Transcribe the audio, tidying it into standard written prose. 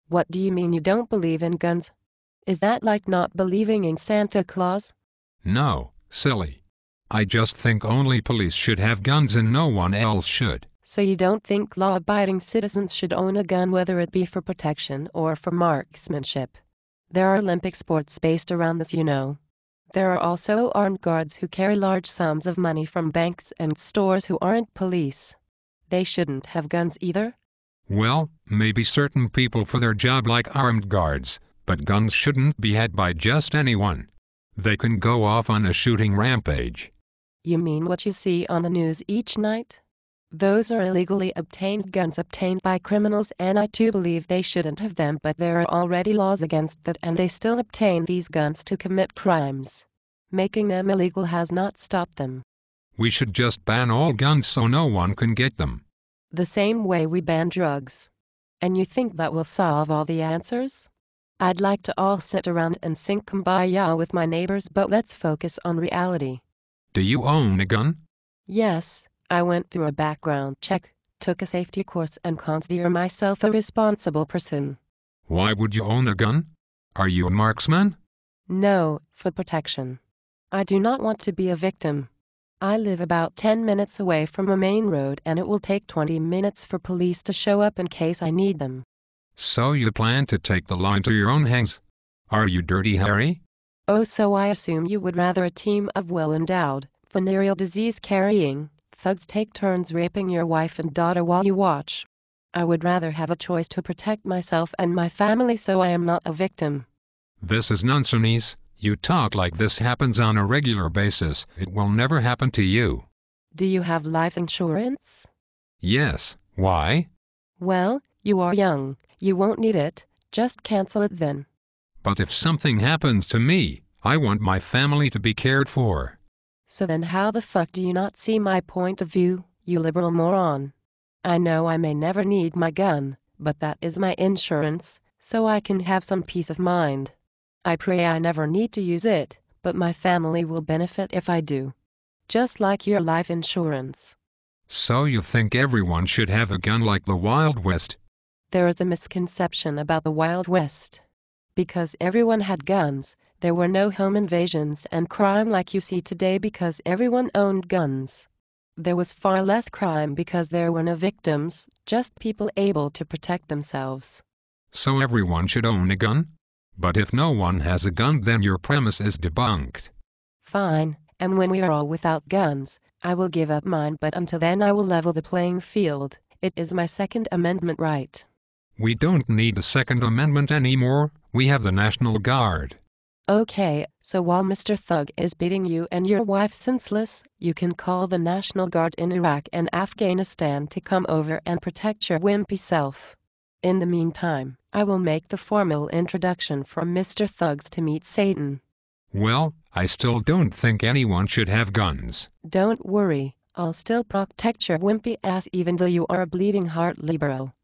What do you mean you don't believe in guns? Is that like not believing in Santa Claus? No, silly. I just think only police should have guns and no one else should. So you don't think law-abiding citizens should own a gun, whether it be for protection or for marksmanship? There are Olympic sports based around this, you know. There are also armed guards who carry large sums of money from banks and stores who aren't police. They shouldn't have guns either? Well, maybe certain people for their job like armed guards, but guns shouldn't be had by just anyone. They can go off on a shooting rampage. You mean what you see on the news each night? Those are illegally obtained guns obtained by criminals, and I too believe they shouldn't have them, but there are already laws against that and they still obtain these guns to commit crimes. Making them illegal has not stopped them. We should just ban all guns so no one can get them. The same way we ban drugs. And you think that will solve all the answers? I'd like to all sit around and sing Kumbaya with my neighbors, but let's focus on reality. Do you own a gun? Yes, I went through a background check, took a safety course, and consider myself a responsible person. Why would you own a gun? Are you a marksman? No, for protection. I do not want to be a victim. I live about 10 minutes away from a main road, and it will take 20 minutes for police to show up in case I need them. So you plan to take the law into your own hands? Are you Dirty Harry? Oh, so I assume you would rather a team of well-endowed, venereal disease-carrying thugs take turns raping your wife and daughter while you watch. I would rather have a choice to protect myself and my family so I am not a victim. This is nonsense. You talk like this happens on a regular basis. It will never happen to you. Do you have life insurance? Yes. Why? Well, you are young. You won't need it. Just cancel it then. But if something happens to me, I want my family to be cared for. So then how the fuck do you not see my point of view, you liberal moron? I know I may never need my gun, but that is my insurance, so I can have some peace of mind. I pray I never need to use it, but my family will benefit if I do. Just like your life insurance. So you think everyone should have a gun like the Wild West? There is a misconception about the Wild West. Because everyone had guns, there were no home invasions and crime like you see today because everyone owned guns. There was far less crime because there were no victims, just people able to protect themselves. So everyone should own a gun? But if no one has a gun, then your premise is debunked. Fine, and when we are all without guns, I will give up mine, but until then I will level the playing field. It is my Second Amendment right. We don't need the Second Amendment anymore. We have the National Guard. Okay, so while Mr. Thug is beating you and your wife senseless, you can call the National Guard in Iraq and Afghanistan to come over and protect your wimpy self. In the meantime, I will make the formal introduction for Mr. Thugs to meet Satan. Well, I still don't think anyone should have guns. Don't worry, I'll still protect your wimpy ass even though you are a bleeding heart liberal.